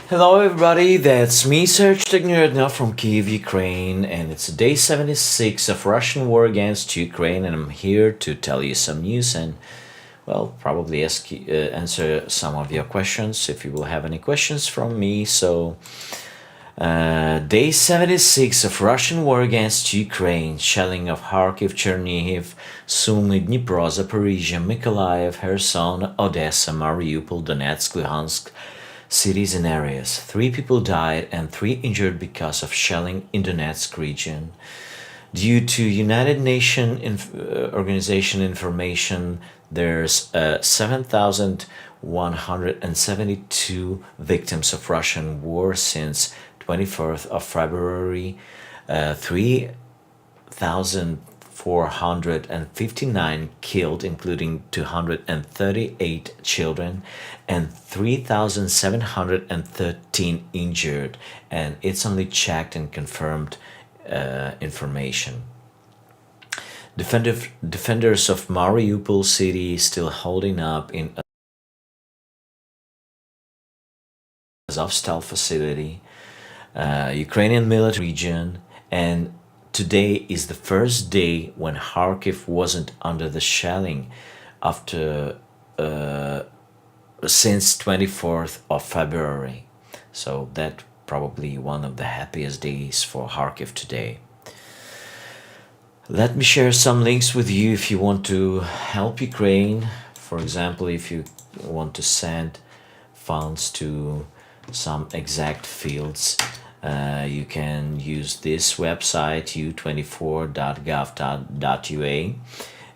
Hello everybody, that's me, sergemedia from Kyiv, Ukraine, and it's day 76 of Russian war against Ukraine, and I'm here to tell you some news and, well, probably answer some of your questions if you will have any questions from me. So, day 76 of Russian war against Ukraine, shelling of Kharkiv, Chernihiv, Sumy, Dnipro, Zaporizhya, Mykolayiv, Kherson, Odesa, Mariupol, Donetsk, Luhansk, cities and areas. 3 people died and 3 injured because of shelling in Donetsk region. Due to United Nations organization information, there's 7,172 victims of Russian war since 24th of February, 3,459 killed, including 238 children, and 3,713 injured, and it's only checked and confirmed information. Defenders of Mariupol city still holding up in Azovstal facility, Ukrainian military region, and today is the first day when Kharkiv wasn't under the shelling after since 24th of February. So that probably one of the happiest days for Kharkiv today. Let me share some links with you if you want to help Ukraine. For example, if you want to send funds to some exact fields, you can use this website u24.gov.ua.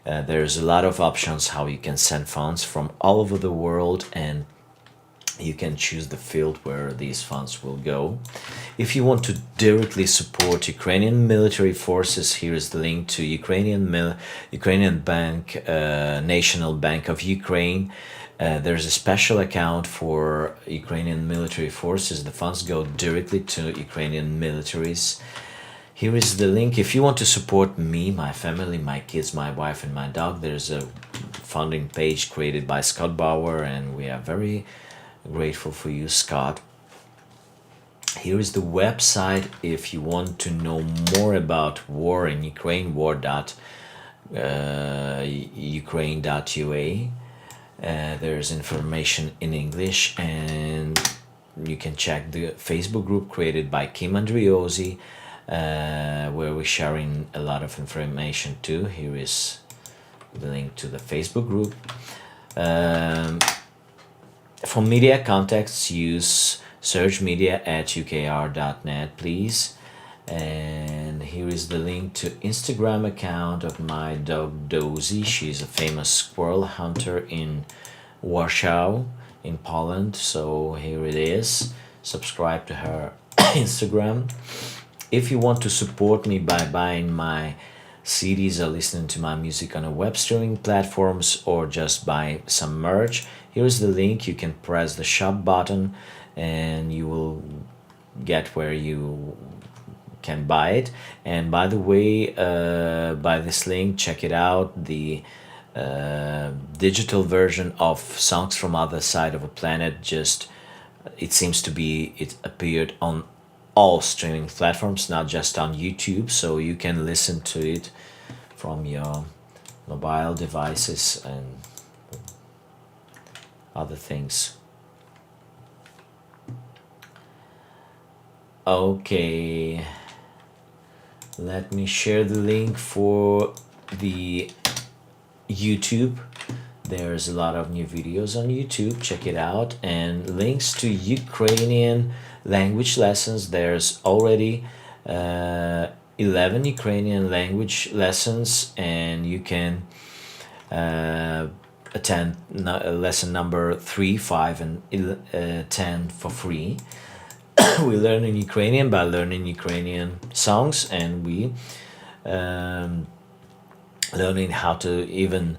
There's a lot of options how you can send funds from all over the world, and you can choose the field where these funds will go. If you want to directly support Ukrainian military forces, here is the link to Ukrainian Bank, National Bank of Ukraine. There's a special account for Ukrainian military forces. The funds go directly to Ukrainian militaries. Here is the link. If you want to support me, my family, my kids, my wife, and my dog, there's a funding page created by Scott Bauer, and we are very grateful for you, Scott. Here is the website if you want to know more about war in Ukraine, war.ukraine.ua. There's information in English, and you can check the Facebook group created by Kim Andriozzi, where we're sharing a lot of information too. Here is the link to the Facebook group. For media contacts, use sergemedia@ukr.net, please. And here is the link to Instagram account of my dog Dozy. She's a famous squirrel hunter in Warsaw, in Poland. So here it is. Subscribe to her Instagram. If you want to support me by buying my CDs or listening to my music on a web streaming platforms, or just buy some merch, here's the link. You can press the shop button and you will get where you can buy it. And by the way, by this link, check it out, the digital version of Songs from Other Side of a Planet. Just it seems to be, it appeared on all streaming platforms, not just on YouTube, so you can listen to it from your mobile devices and other things. Okay, let me share the link for the YouTube. There's a lot of new videos on YouTube, check it out, and links to Ukrainian language lessons. There's already 11 Ukrainian language lessons, and you can attend lesson number 3, 5, and 10 for free. We learn in Ukrainian by learning Ukrainian songs, and we learning how to even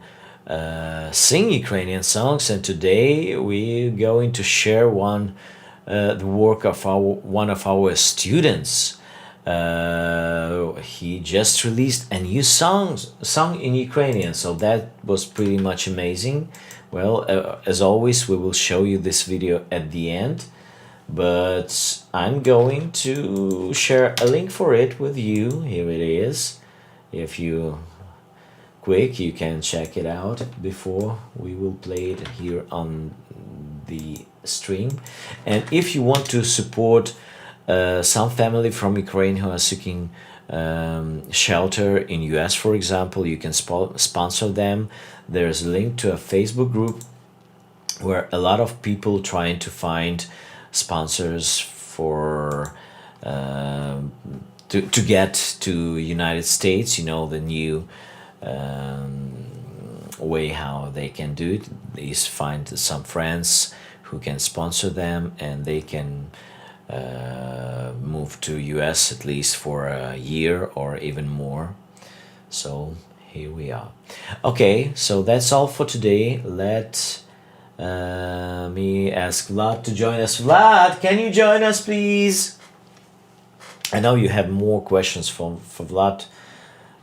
sing Ukrainian songs. And today we're going to share the work of one of our students. He just released a new song in Ukrainian, so that was pretty much amazing. Well, as always, we will show you this video at the end. but I'm going to share a link for it with you. Here it is. If you quick, you can check it out before we will play it here on the stream. And if you want to support some family from Ukraine who are seeking shelter in US, for example, you can sponsor them. There's a link to a Facebook group where a lot of people trying to find sponsors for to get to United States. You know, the new way how they can do it is find some friends who can sponsor them, and they can move to US at least for a year or even more. So here we are. Okay, so that's all for today. Let me ask Vlad to join us. Vlad, can you join us, please? I know you have more questions for Vlad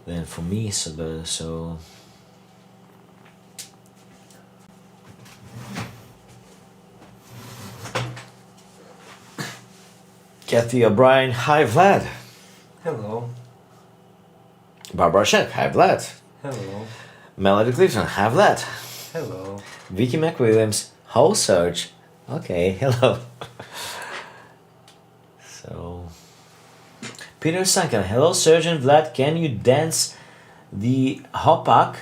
than for me, so Kathy O'Brien, hi Vlad. Hello. Barbara Shek, hi Vlad. Hello. Melody Clifton, hi Vlad. Hello. Vicky McWilliams, how search? Okay, hello. So, Peter Sankan, hello Sergeant Vlad, can you dance the hopak?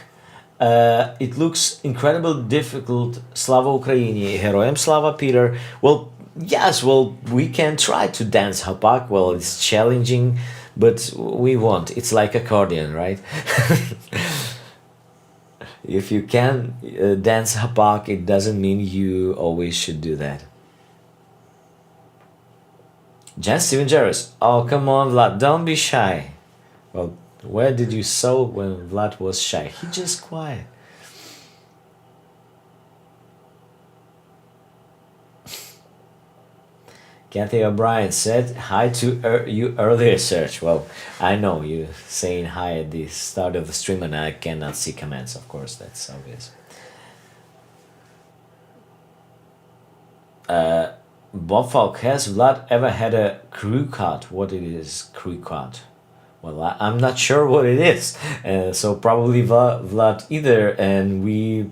It looks incredibly difficult. Slava Ukraini, Heroyam Slava, Peter. Well, yes, well, we can try to dance hopak. Well, it's challenging, but we won't. It's like accordion, right? If you can dance hopak, it doesn't mean you always should do that. Jan Steven Jarvis, oh come on Vlad, don't be shy. Well, where did you saw when Vlad was shy? He just quiet. Kathy O'Brien said hi to you earlier, Serge. Well, I know you saying hi at the start of the stream and I cannot see comments, of course, that's obvious. Bob Falk, has Vlad ever had a crew cut? What it is, crew cut? Well, I'm not sure what it is, so probably Vlad either, and we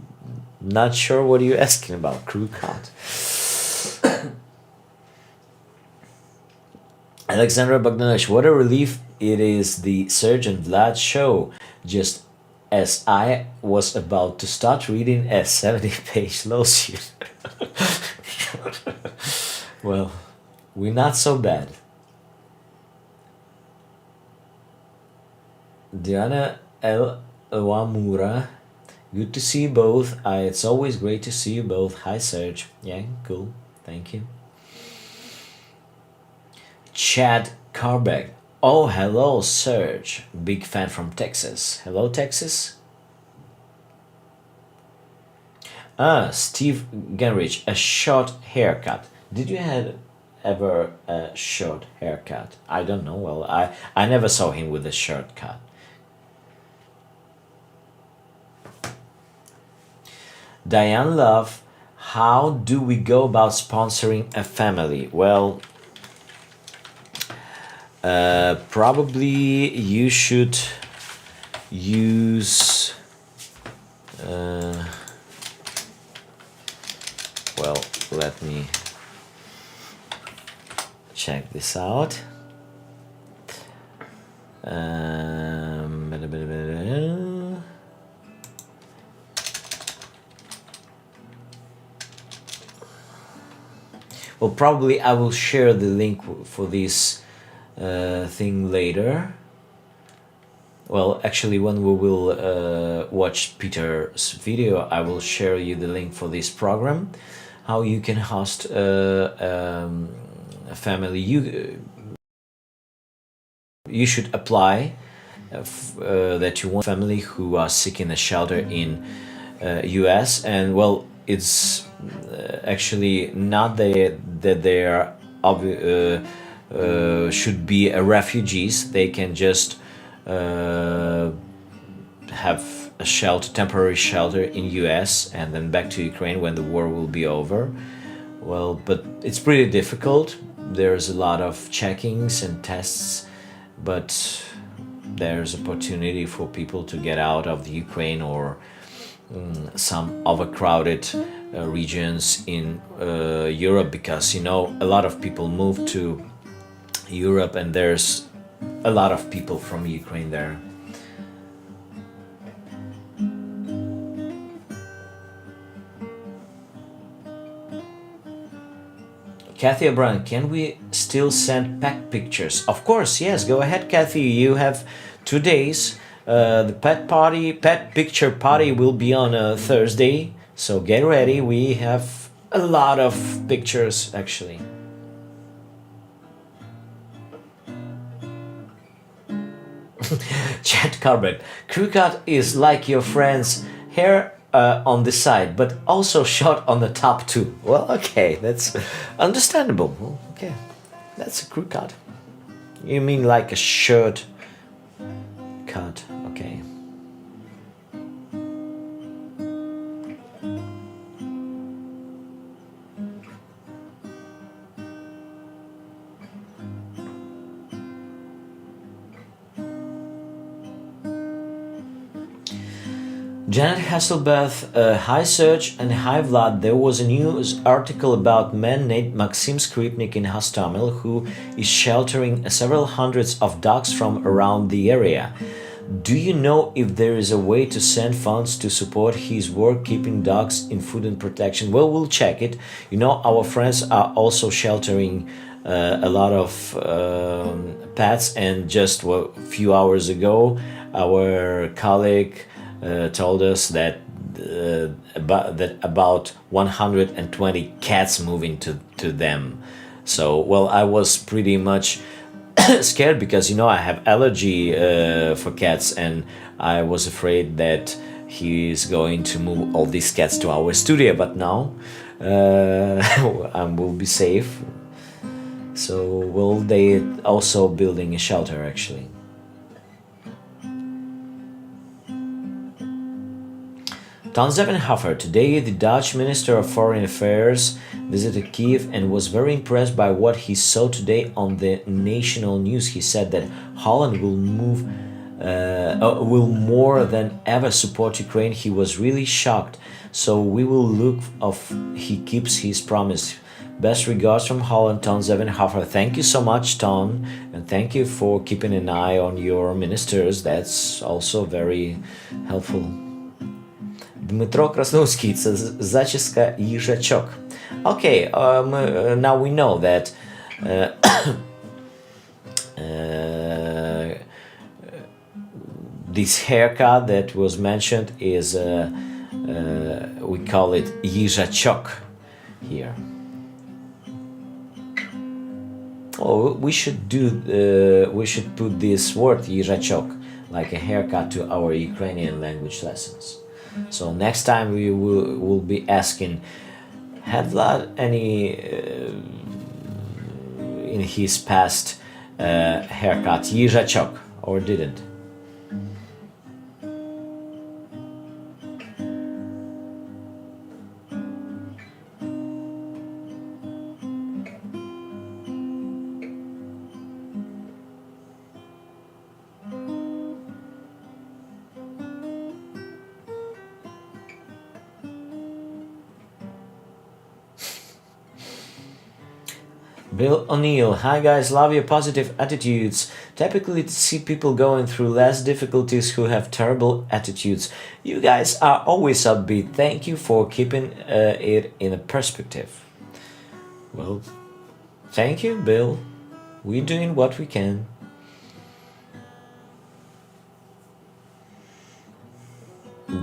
not sure what you're asking about, crew cut. Alexandra Bogdanovich, what a relief it is the Sergeant Vlad show, just as I was about to start reading a 70-page lawsuit. Well, we're not so bad. Diana El Wamura, good to see you both. It's always great to see you both. Hi, Serge. Yeah, cool. Thank you. Chad Carbeck. Oh, hello, Serge. Big fan from Texas. Hello, Texas. Steve Genrich, a short haircut. Did you have ever a short haircut? I don't know. Well, I never saw him with a short cut. Diane Love, how do we go about sponsoring a family? Well, probably you should use well, let me check this out. Well, probably I will share the link for this thing later. Well, actually, when we will watch Peter's video, I will share you the link for this program, how you can host a family. You should apply that you want family who are seeking a shelter in US, and well, it's actually not that they are should be refugees. They can just have a shelter, temporary shelter in US, and then back to Ukraine when the war will be over. Well, but it's pretty difficult. There's a lot of checkings and tests, but there's opportunity for people to get out of the Ukraine or some overcrowded regions in Europe, because a lot of people move to Europe and there's a lot of people from Ukraine there. Kathy O'Brien, can we still send pack pictures? Of course, yes. Go ahead, Kathy. You have 2 days. The pet picture party will be on a Thursday. So get ready. We have a lot of pictures, actually. Chad Corbett, crew cut is like your friend's hair on the side, but also shot on the top too. Well, okay, that's understandable. Well, okay, that's a crew cut. You mean like a shirt cut? Okay. Janet Hasselbeth, hi Serge and hi Vlad. There was a news article about man named Maxim Skripnik in Hostomel who is sheltering several hundreds of dogs from around the area. Do you know if there is a way to send funds to support his work keeping dogs in food and protection? Well, we'll check it. Our friends are also sheltering a lot of pets, and just a few hours ago, our colleague told us that about 120 cats moving to them. So, well, I was pretty much scared because I have allergy for cats, and I was afraid that he's going to move all these cats to our studio. But now I will be safe. So, well, they also building a shelter actually. Ton Zevenhofer, today the Dutch Minister of Foreign Affairs visited Kiev and was very impressed by what he saw today on the national news. He said that Holland will more than ever support Ukraine. He was really shocked. So we will look if he keeps his promise. Best regards from Holland, Ton Zevenhofer. Thank you so much, Ton, and thank you for keeping an eye on your ministers. That's also very helpful. Дмитро Красновський, це зачіска їжачок. Okay, now we know that this haircut that was mentioned is, we call it їжачок here. Oh, we should put this word їжачок like a haircut to our Ukrainian language lessons. So next time we will be asking, had Vlad any in his past haircut їжачок or didn't? Bill O'Neill, hi guys, love your positive attitudes. Typically to see people going through less difficulties who have terrible attitudes. You guys are always upbeat. Thank you for keeping it in a perspective. Well, thank you, Bill. We're doing what we can.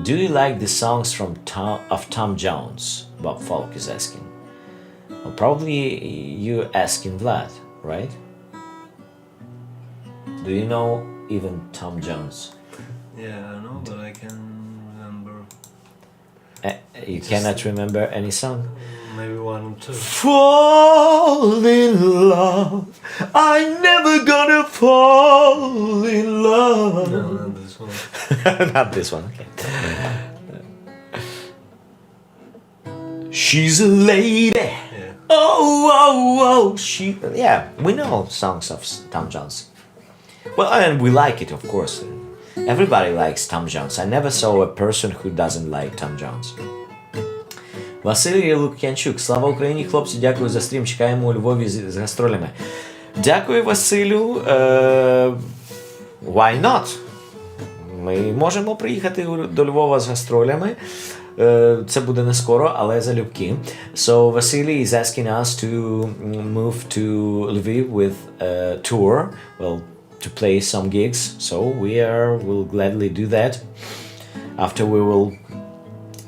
Do you like the songs from Tom Jones? Bob Falk is asking. Well, probably you're asking Vlad, right? Do you know even Tom Jones? Yeah, I know, but I can remember. You cannot remember any song? Maybe one or two. Fall in love. I'm never gonna fall in love. No, not this one. Not this one, okay. She's a lady. Yeah. Yeah, we know songs of Tom Jones. Well, and we like it, of course. Everybody likes Tom Jones. I never saw a person who doesn't like Tom Jones. Василій Лук'янчук. Слава Україні, хлопці, дякую за стрім. Чекаємо у Львові з гастролями. Дякую, Василю. Why not? Ми можемо приїхати до Львова з гастролями. Це буде не скоро, але залюбки. So Vasily is asking us to move to Lviv with a tour, well, to play some gigs. So we'll gladly do that after we will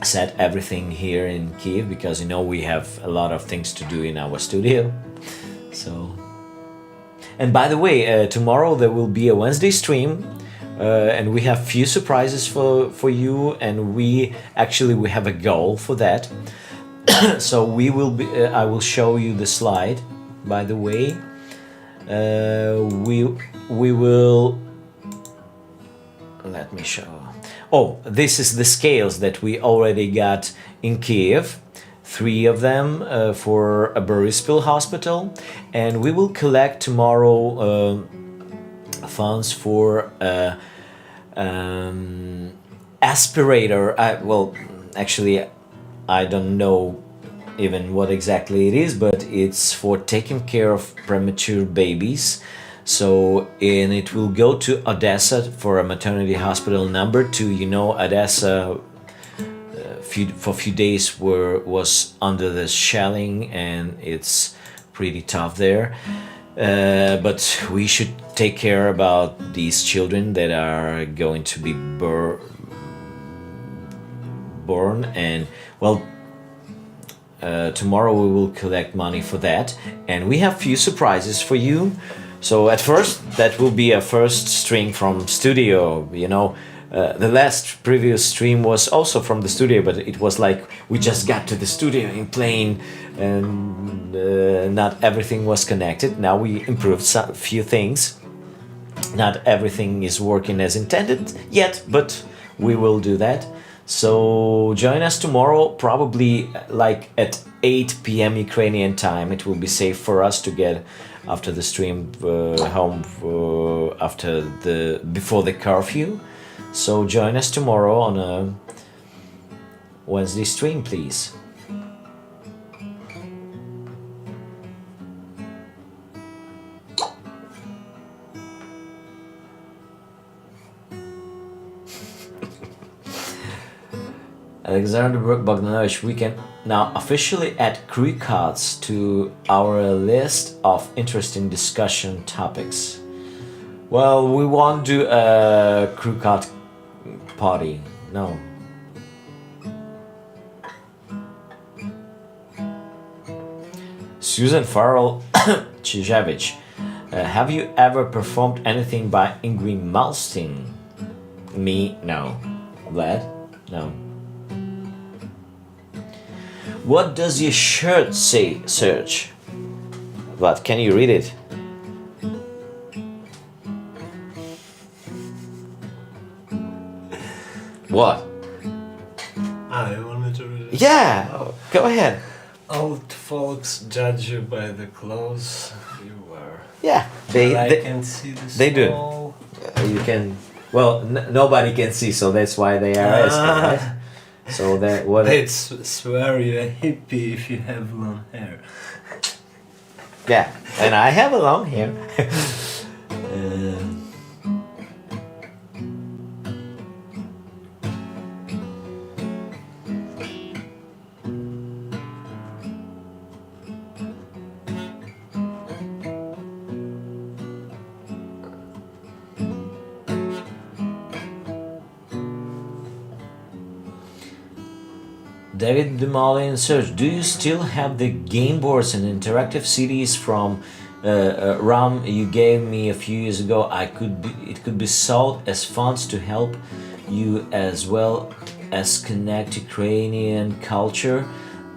set everything here in Kiev, because you know we have a lot of things to do in our studio. So, and by the way, tomorrow there will be a Wednesday stream. And we have few surprises for you, and we have a goal for that. So I will show you the slide. By the way, we will. Let me show. Oh, this is the scales that we already got in Kiev. 3 of them for a Boryspil hospital, and we will collect tomorrow funds for aspirator. I don't know even what exactly it is, but it's for taking care of premature babies. So, and it will go to Odesa for a maternity hospital number 2. You know, Odesa for a few days was under the shelling, and it's pretty tough there. But we should take care about these children that are going to be born, and well, tomorrow we will collect money for that, and we have few surprises for you. So at first, that will be a first stream from studio. You know, the last previous stream was also from the studio, but it was like we just got to the studio in plane, and not everything was connected. Now we improved a few things. Not everything is working as intended yet, but we will do that. So join us tomorrow, probably like at 8 p.m. Ukrainian time. It will be safe for us to get after the stream home before the curfew. So join us tomorrow on a Wednesday stream, please. Alexander Bogdanovich, we can now officially add crew cards to our list of interesting discussion topics. Well, we won't do a crew card party, no. Susan Farrell Chizevich, have you ever performed anything by Ingrid Malmsteen? Me, no. Vlad? No. What does your shirt say, Serge? Vlad, can you read it? What? You want me to read it? Yeah, go ahead. Old folks judge you by the clothes you wear. Yeah, I can see the they do. small. You can. Well, nobody can see, so that's why they are asking, right? So that what? They'd swear you're a hippie if you have long hair. Yeah, and I have a long hair. David Demali and Serge, do you still have the game boards and interactive CDs from RAM you gave me a few years ago? It could be sold as funds to help you as well as connect Ukrainian culture.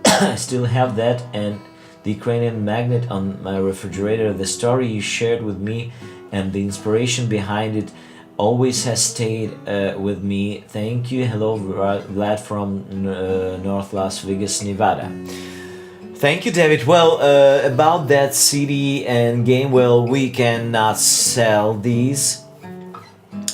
I still have that and the Ukrainian magnet on my refrigerator. The story you shared with me and the inspiration behind it always has stayed with me. Thank you. Hello, Vlad from North Las Vegas, Nevada. Thank you, David. Well, about that CD and game, well, we cannot sell these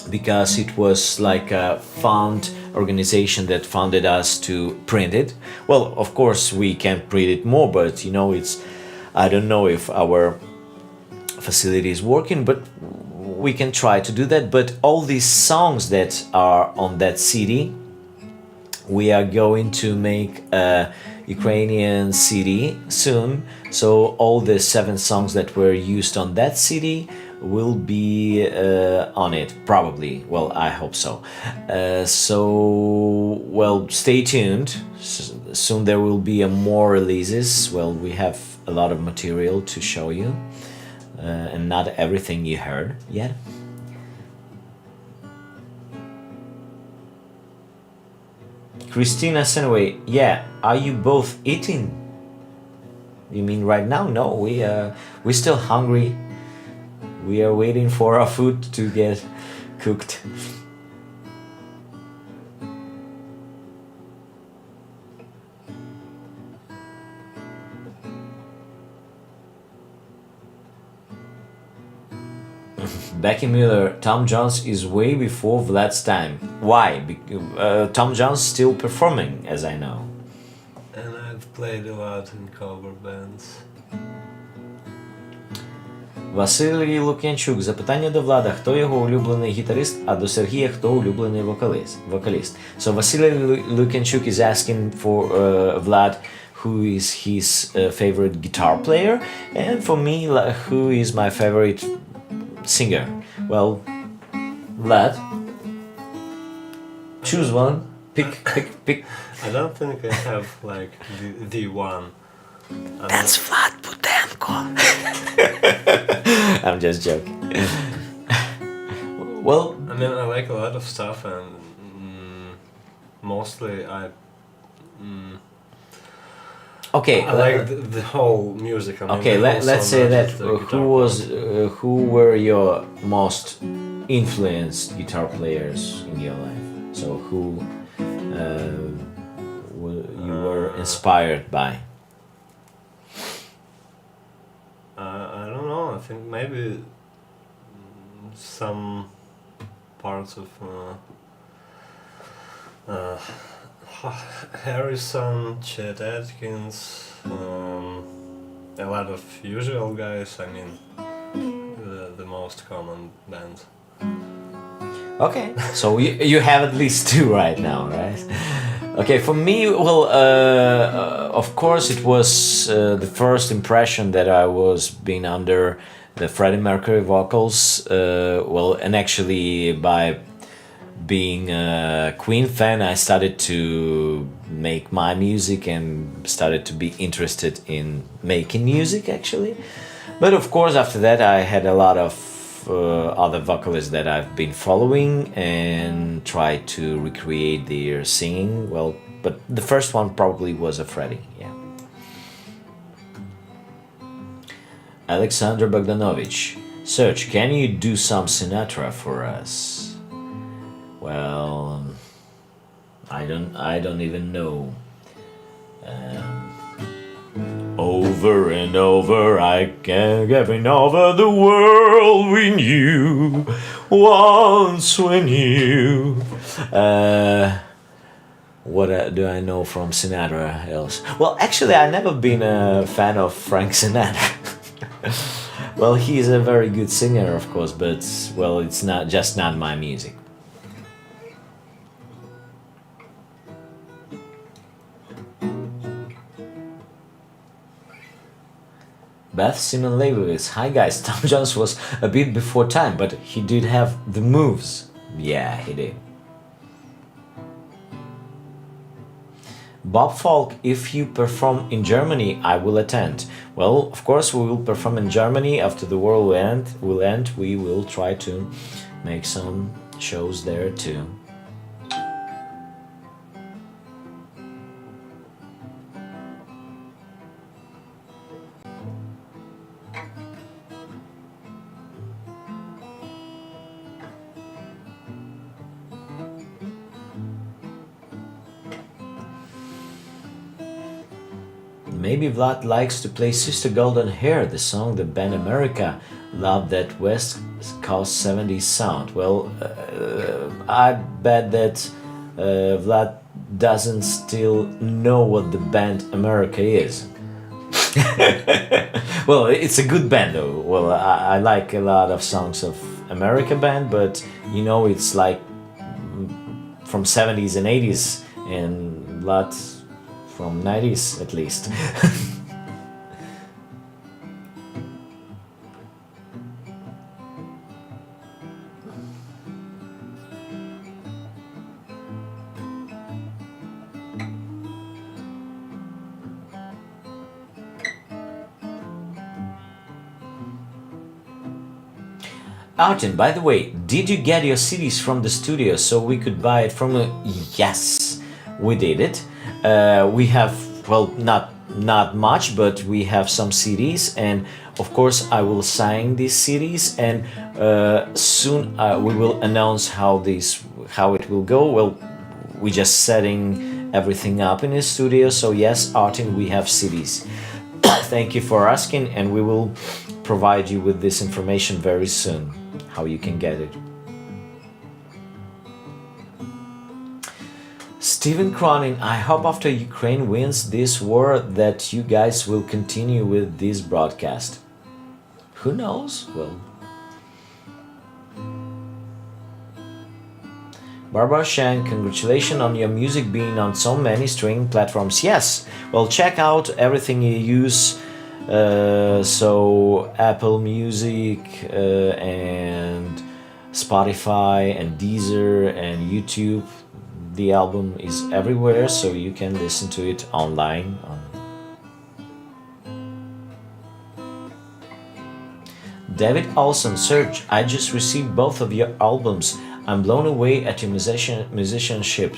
because it was like a fund organization that funded us to print it. Well, of course, we can print it more, but it's. I don't know if our facility is working, but we can try to do that. But all these songs that are on that CD, we are going to make a Ukrainian CD soon. So all the 7 songs that were used on that CD will be on it, probably. Well, I hope so. Well, stay tuned. Soon there will be more releases. Well, we have a lot of material to show you, and not everything you heard yet. Christina Senway, yeah, are you both eating? You mean right now? No, we're still hungry. We are waiting for our food to get cooked. Becky Miller, Tom Jones is way before Vlad's time. Why? Tom Jones still performing, as I know. And I've played a lot in cover bands. Василій Лук'янчук. Запитання до Влада. Хто його улюблений гітарист, а до Сергія хто улюблений вокаліст? So Vasily Lukyanchuk is asking for Vlad who is his favorite guitar player, and for me, who is my favorite singer. Well, Vlad, choose one. Pick. I don't think I have like the one. That's Vlad Putenko. I'm just joking. Well, I mean, I like a lot of stuff, and mostly okay. I like the whole music. I mean, okay, let's say that who were your most influenced guitar players in your life? So who you were inspired by? I don't know. I think maybe some parts of Harrison, Chet Atkins, a lot of usual guys. I mean, the most common bands. Okay, so you have at least 2 right now, right? Okay, for me, well, of course, it was the first impression that I was being under the Freddie Mercury vocals. And actually, by being a Queen fan, I started to make my music and started to be interested in making music, actually. But of course, after that, I had a lot of other vocalists that I've been following and tried to recreate their singing. Well, but the first one probably was a Freddie, yeah. Alexander Bogdanovich, Serge, can you do some Sinatra for us? Well, I don't even know. Over and over, I kept giving over the world we knew. Once we knew. What do I know from Sinatra else? Well, actually, I've never been a fan of Frank Sinatra. Well, he's a very good singer, of course, but, well, it's not my music. Beth Simon Leibowitz, hi guys, Tom Jones was a bit before time, but he did have the moves. Yeah, he did. Bob Falk, if you perform in Germany, I will attend. Well, of course we will perform in Germany after the war will end. We will try to make some shows there too. Maybe Vlad likes to play Sister Golden Hair, the song the band America loved, that West Coast 70s sound. Well, I bet that Vlad doesn't still know what the band America is. Well, it's a good band though. Well, I like a lot of songs of America band, but you know, it's like from 70s and 80s, and lots from 90s at least. Artin, by the way, did you get your CDs from the studio so we could buy it from you? Yes, we did it. We have, well, not much, but we have some CDs, and of course I will sign these CDs, and soon we will announce how it will go. Well, we're just setting everything up in the studio, so yes, Artin, we have CDs. Thank you for asking, and we will provide you with this information very soon, how you can get it. Steven Cronin, I hope after Ukraine wins this war that you guys will continue with this broadcast. Who knows? Well, Barbara Shank, congratulations on your music being on so many streaming platforms. Yes, well, check out everything you use. So Apple Music and Spotify and Deezer and YouTube. The album is everywhere, so you can listen to it online. David Olson, Serge, I just received both of your albums. I'm blown away at your musicianship.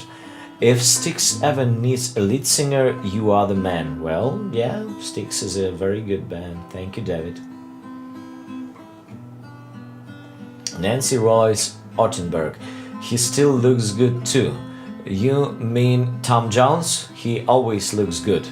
If Styx ever needs a lead singer, you are the man. Well, yeah, Styx is a very good band. Thank you, David. Nancy Royce Ottenberg. He still looks good too. You mean Tom Jones? He always looks good.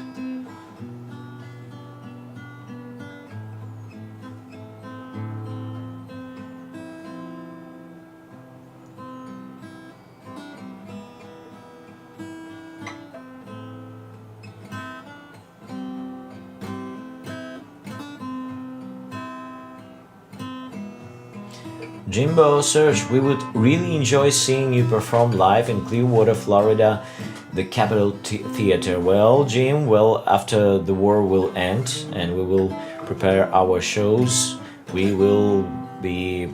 Jimbo, Serge, we would really enjoy seeing you perform live in Clearwater, Florida, the Capitol Theater. Well, Jim, well, after the war will end and we will prepare our shows, we will be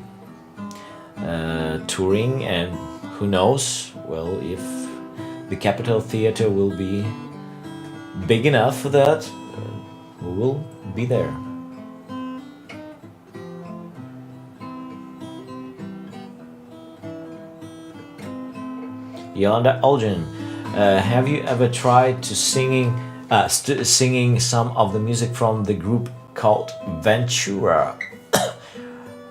touring, and who knows, well, if the Capitol Theater will be big enough for that, we will be there. Yolanda Olgin, have you ever tried to singing some of the music from the group called Ventura?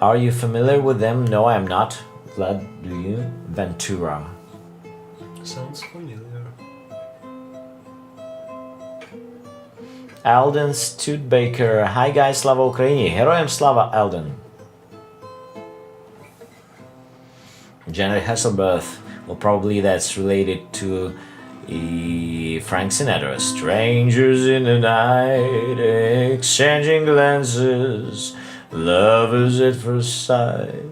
Are you familiar with them? No, I'm not. Vlad, do you? Ventura. Sounds familiar. Alden Studebaker, hi guys, slava Ukraini. Heroям slava, Alden. Janet Hasselberth. Well, probably that's related to Frank Sinatra. Strangers in the night, exchanging glances, lovers at first sight.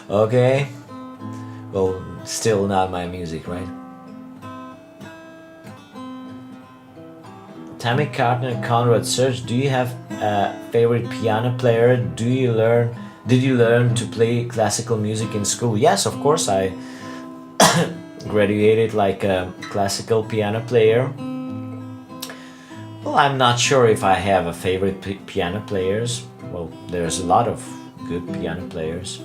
Okay, well, still not my music, right? Tammy Cartner, Conrad, Serge, do you have a favorite piano player? Did you learn to play classical music in school? Yes, of course, I graduated like a classical piano player. Well, I'm not sure if I have a favorite piano players. Well, there's a lot of good piano players.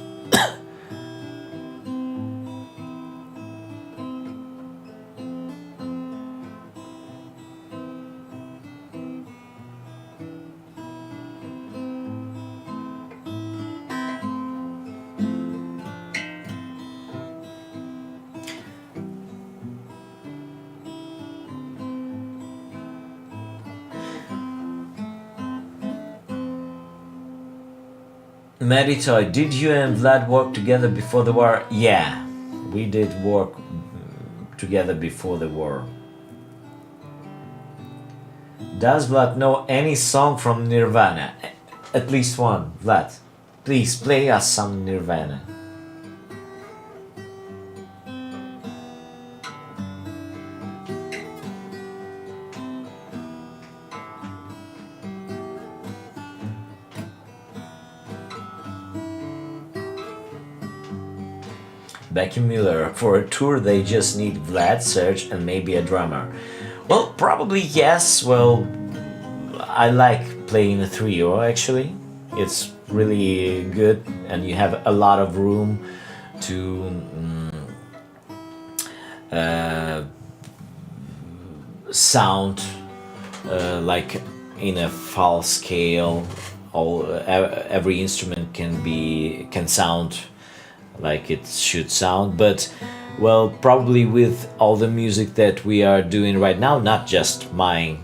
Meditoy, did you and Vlad work together before the war? Yeah, we did work together before the war. Does Vlad know any song from Nirvana? At least one. Vlad, please play us some Nirvana. Becky Miller, for a tour they just need Vlad, Serge and maybe a drummer. Well, probably yes. Well, I like playing a trio actually. It's really good and you have a lot of room to sound like in a full scale. Every instrument can sound like it should sound, but well, probably with all the music that we are doing right now, not just my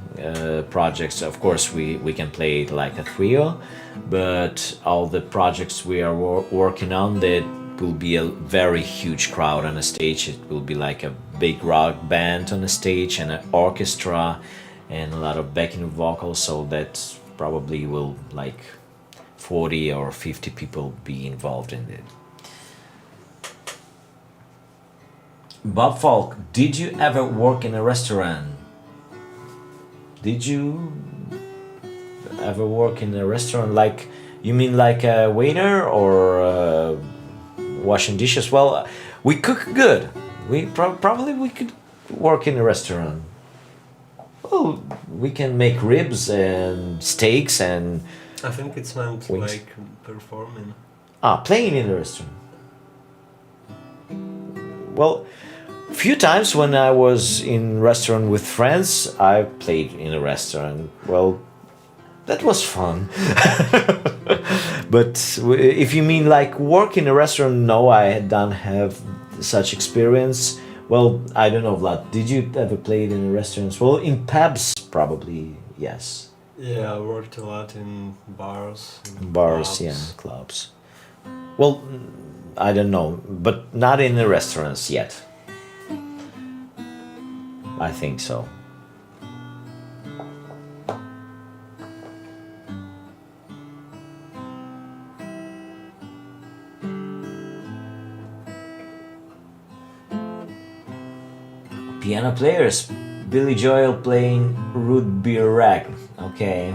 projects, of course we can play it like a trio, but all the projects we are working on, that will be a very huge crowd on a stage. It will be like a big rock band on a stage and an orchestra and a lot of backing vocals, so that probably will like 40 or 50 people be involved in it. Bob Falk, did you ever work in a restaurant? Did you ever work in a restaurant? Like, you mean like a waiter or washing dishes? Well, we cook good. We probably we could work in a restaurant. Well, we can make ribs and steaks and I think it's meant wings. like performing. Playing in a restaurant. Well, few times when I was in restaurant with friends, I played in a restaurant. Well, that was fun. But if you mean like work in a restaurant, no, I don't have such experience. Well, I don't know, Vlad, did you ever play in restaurants? Well, in pubs, probably, yes. Yeah, I worked a lot in bars. Bars, clubs. yeah, clubs. Well, I don't know, but not in the restaurants yet. I think so. Piano players, Billy Joel playing Root Beer Rag. Okay.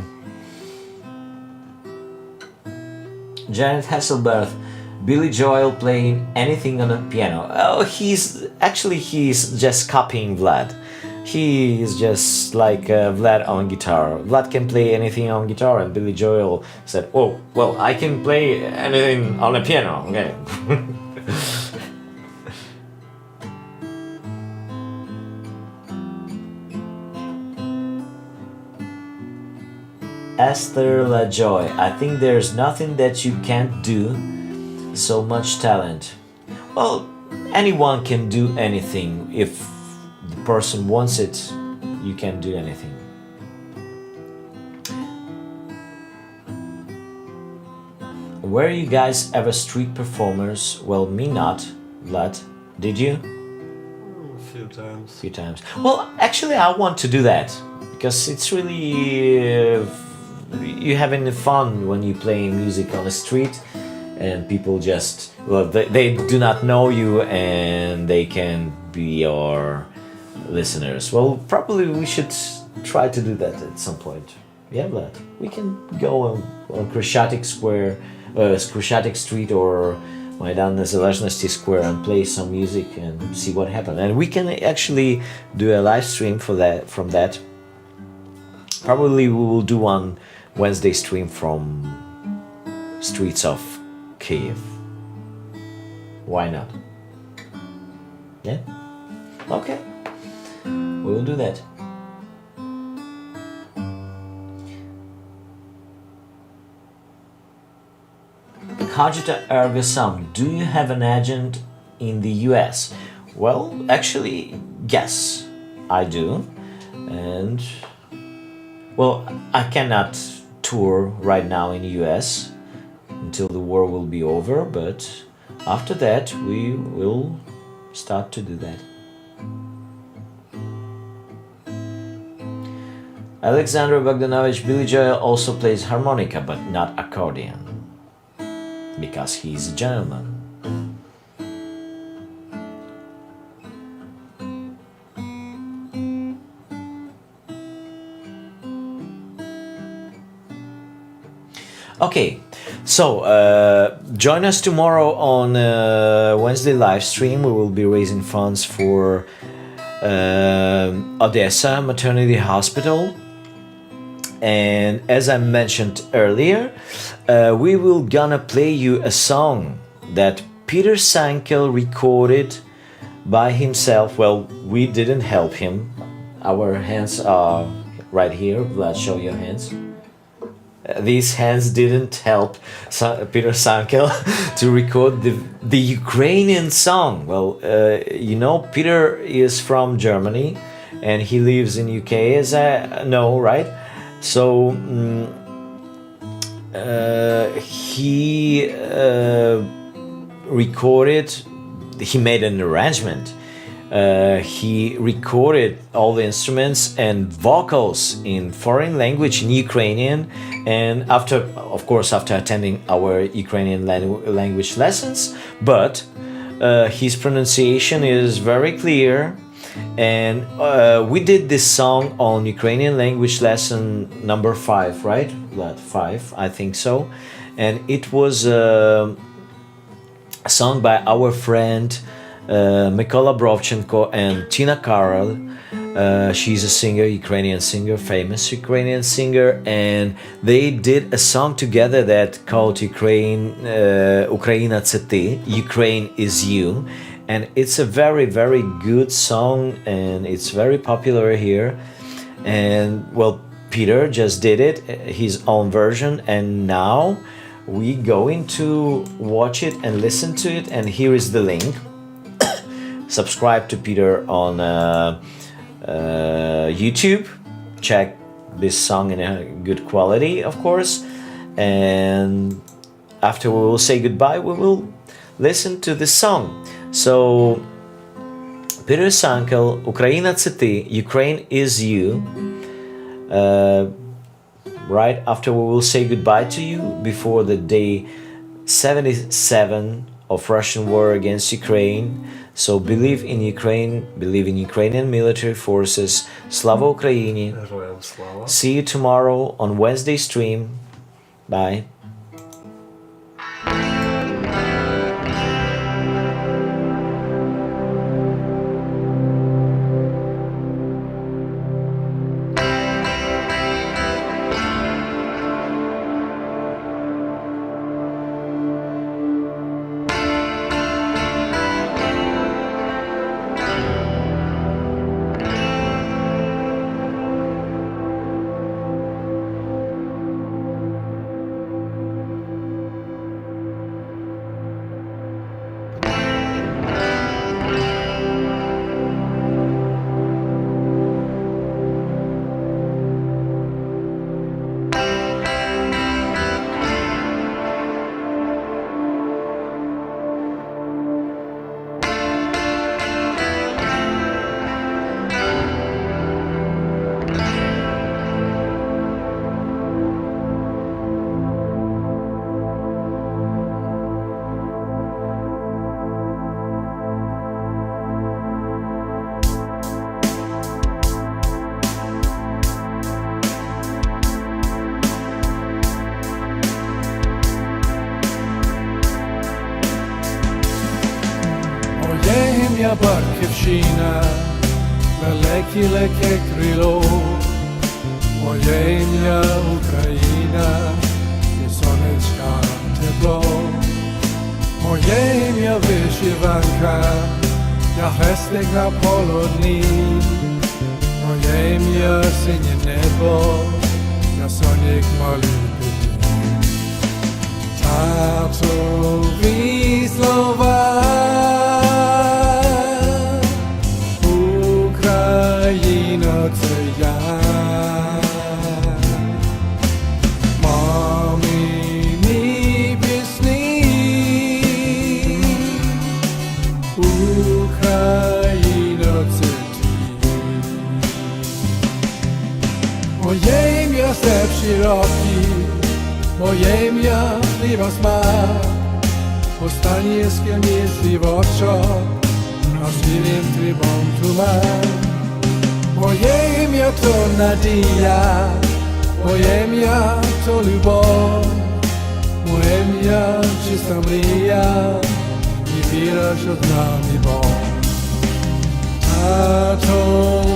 Janet Hasselberth, Billy Joel playing anything on a piano. Oh, he's just copying Vlad. He is just like Vlad on guitar. Vlad can play anything on guitar, and Billy Joel said, "Oh, well, I can play anything on a piano." Okay. Esther LaJoy, I think there's nothing that you can't do. So much talent. Well, anyone can do anything. If the person wants it, you can do anything. Were you guys ever street performers? Well, me not. Vlad, did you? A few times. Few times. Well, actually, I want to do that because it's really you having fun when you play music on the street, and people just they do not know you and they can be your listeners. Well, probably we should try to do that at some point. Yeah, Vlad, we can go on Khreshchatyk Square, Khreshchatyk Street or Maidan Nezalezhnosti Square and play some music and see what happens. And we can actually do a live stream for that. From that, probably we will do one Wednesday stream from streets of Kiev. Why not? Yeah? Okay. We will do that. Cogita ergo sum. Do you have an agent in the US? Well, actually, yes, I do. And well, I cannot tour right now in the US until the war will be over, but after that we will start to do that. Alexander Bogdanovich Billy Joel also plays harmonica, but not accordion, because he's a gentleman. Okay, so join us tomorrow on Wednesday live stream. We will be raising funds for Odesa Maternity Hospital. And as I mentioned earlier, we will gonna play you a song that Peter Sankel recorded by himself. Well, we didn't help him. Our hands are right here. Vlad, show your hands. These hands didn't help Peter Sankel to record the Ukrainian song. Well, you know, Peter is from Germany and he lives in UK, as I know, right? So he recorded, he made an arrangement. He recorded all the instruments and vocals in foreign language, in Ukrainian, and after attending our Ukrainian language lessons, but his pronunciation is very clear, and we did this song on Ukrainian language lesson number 5, right? 5, I think so, and it was a song by our friend Mykola Brovchenko and Tina Karol. She's a singer, Ukrainian singer, famous Ukrainian singer, and they did a song together that called Ukraina це ти, Ukraine is you, and it's a very, very good song, and it's very popular here. And well, Peter just did it, his own version, and now we going to watch it and listen to it, and here is the link. Subscribe to Peter on YouTube. Check this song in a good quality, of course. And after we will say goodbye, we will listen to this song. So, Peter Sankel, Ukraina це ти, Ukraine is you. Right after we will say goodbye to you before the day 77 of Russian war against Ukraine. So believe in Ukraine, believe in Ukrainian military forces. Slava Ukraini. Героям слава. See you tomorrow on Wednesday stream. Bye. Моя батьківщина, далеке крило, моє ім'я Україна, і сонечка тепло, моє ім'я вишиванка, я хрестик на полотні, моє ім'я синє небо, я сонік малюю. Татові слова, Україно, це я. Мамині roky, moje ім'я хліба смак, останнє з ким є співочок, розсвілим трибом туман. Моє ім'я то надія, моє ім'я то любов, моє ім'я чиста мрія, і віра, що з нами Бог. Тато